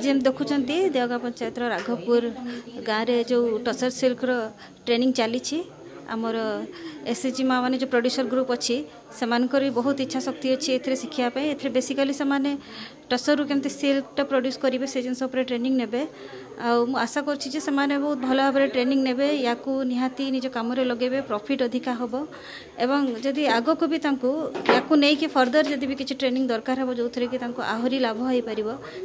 आज हम देखुं देवगाँ पंचायत राघवपुर गाँव में जो टसर सिल्क ट्रेनिंग चली आमर एसएचजी माँ मैंने जो प्रोड्यूसर ग्रुप अच्छी से भी बहुत इच्छा शक्ति अच्छी ए शिखापी ए बेसिकली से टसर केमती सिल्कटा प्रोड्यूस करेंगे से जिन ट्रेनिंग ने आशा कर बहुत भल भाव में ट्रेनिंग ने या निहाती निज कम लगे प्रॉफिट अधिका हम एवं जदि आग को भी या फर्दर जदि भी किसी ट्रेनिंग दरकार हो जो थे कि आहरी लाभ हो पार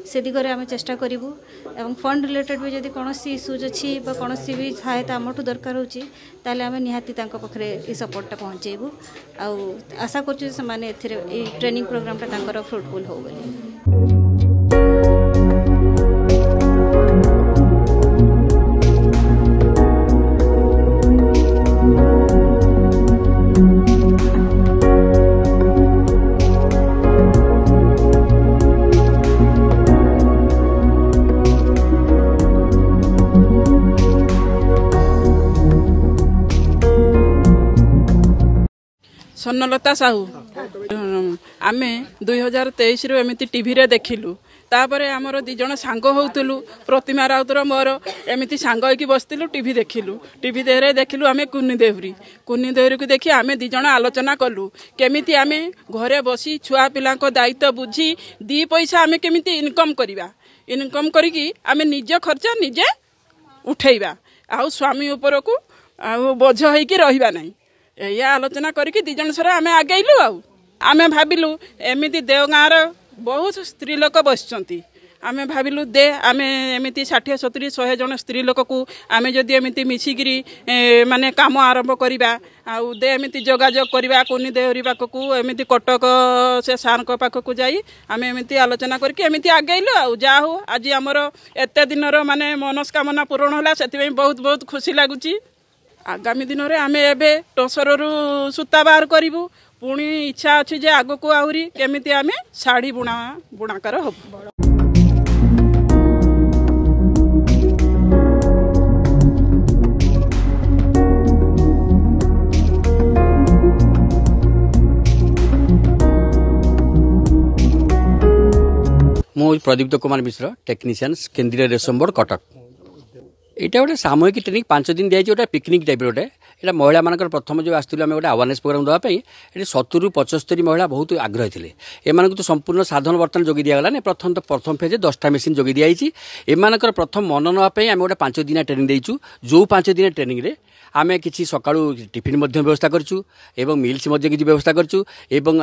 से दिगरे आम चेष्टा करूँ एवं फंड रिलेटेड भी जदि कौन इश्यूज अच्छी कौन भी सहायता आमठू दरकार होची आम निहाती पाखे सपोर्टा पहुँचेबू आशा कर ट्रेनिंग प्रोग्रामटा फ्रुटफुल हो स्वर्णलता साहू आम 2023 एमती टीवी रे देखिलु तापर आमर दिज सांग होतलु प्रतिमा राउतर मोर एमती सांग होकी बसलु टीवी देखिलु टीवी देहरे देखिलु आम कुन्नी देहुरी को देखी आम दिज आलोचना कलु केमिति आम घरे बसी छुआ पिला दायित्व बुझी दी पैसा आम केमिति इनकम करिबा इनकम करिकी आम निज खर्च निजे उठेबा आउ स्वामी ऊपर को बोझ होइकी रहिबा नहीं या आलोचना करके दिजन सर आम आगेलु आम भाविलु एमती देवगाँव बहुत स्त्री लोक बसचंती आम भाविलु दे आम एमती 60-70-100 जन स्त्री लोक को आम जदि एमती मिसिकी माने काम आरंभ करवा आउ दे एमती जोगाजोग करवा कुनी देहरी पाखक एमती कटक से सार पाखक जाई आम एमती आलोचना करके एमती आगेलु जा हो आज आमर एत दिन माने मनस्कामना पूरण होला से बहुत बहुत खुशी लगुच आगामी दिन में आम एवं टसर सूता बाहर करूँ पुणी इच्छा अच्छी जे आग को आहरी केमिति आम शाढ़ी बुणाकार हम मु प्रदीप्त कुमार मिश्र टेक्नीशियन केंद्रीय रेशम बोर्ड कटक यहाँ गोटे सामूहिक ट्रेनिंग 5 दिन दिखाई गोटे पिकनिक टाइप गोटे यहाँ महिला मान प्रथम जो आसलु आम गोटे अवेयरनेस प्रोग्राम देवाई ये 70-75 महिला बहुत आग्रह थे एम तो संपूर्ण साधन बर्तन जोगी दिगला प्रथम फेज 10टा मेसीन जोगी दिखाई एम प्रथम मन नापी आम गोटे 5 दिन ट्रेनिंग देचु जो 5 दिन ट्रेनिंग रे आमे किसी सकाळू टिफिन व्यवस्था करचु एवं मिल्स किसी व्यवस्था करचु एवं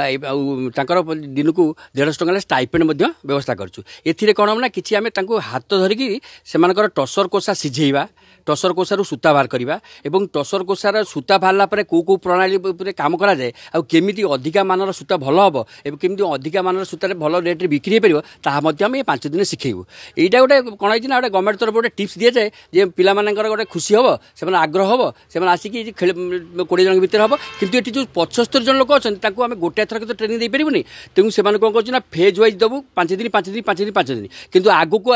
दिन को 150 टंका स्टाइपेंड व्यवस्था करचु एथिरे कोन ना किछि आमे तांको हाथ धरिकी सेमानकर टसर कोसा सिझेइबा टसर कोसार सूता बाहर करवा एवं टसर कोसार सूता बाहरला परे को प्रणाली काम करा जाए आ केमिति अधिका मानर सूता भल हम एवं केमिति अधिका मानर सूतार भल रेट बिक्री हो पार आम ये 5 दिन शिखेबू यहाँ गोटे कौन है गोटे गवर्नमेंट तरफ गोटे टिप्स दि जाए जे पिला मानकर गोटे खुशी हम से आग्रह हम से आसिकी 20 जन भितर हम किंतु ये जो 75 जन लोक अच्छा आम गोटे थर तो ट्रेनिंग दे पारूनी तेणु से कौन कर फेज वाइज देवु 5 दिन 5 दिन 5 दिन 5 दिन किंतु आगु को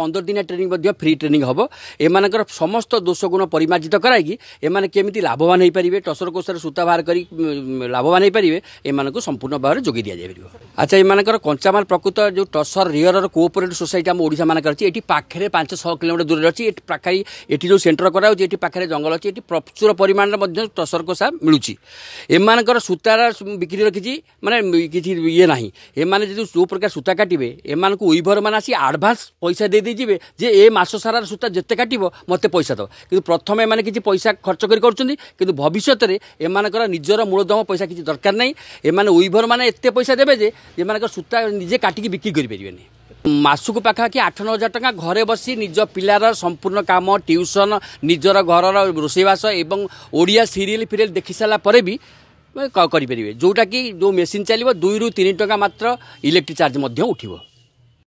15 दिन ट्रेनिंग फ्री ट्रेनिंग हम एम समस्त दोष गुण परिमार्जित कराई एम केमी लाभवान हो पारे टसर कोसार सूता बाहर कर लाभवान हो पारे एम संपूर्ण भाव में जोगी दि जाए। अच्छा एम कंचामाल प्रकृत जो टसर रियर कोऑपरेटिव सोसाइटी आम ओडिशा मान अच्छी ये पाखे 5-6 किलोमीटर दूर अच्छी पाखे ये जो सेंटर कराऊँगी ये पाखे जंगल अच्छी ये प्रचुर परिमाण में टसर कोसा मिलूँ एम सूतार बिक्री रखी माने किसी ये ना एम जो प्रकार सूता काटे एम उइभर मैंने आसी आडभांस पैसा दे दीजिए जे ए मास सारा सूता जिते काटो मत पैसा दो कि प्रथम एम किसी पैसा खर्च कर भविष्य में एम निजर मूलधम पैसा किसी दरकार नहीं एम उइभर मैंने एत पैसा देवे जे सूता निजे काटिकी बिक्री करें मासक पाखापाखि 8-9 हजार टका घरे बसी निज पिलार संपूर्ण काम ट्यूशन निजर घर रोषेईवास एवं ओडिया सीरियल फिरियल देखी सारापर भी करें जोटा कि जो मेसीन चलो 2-3 टका मात्र इलेक्ट्रिक चार्ज उठिबो।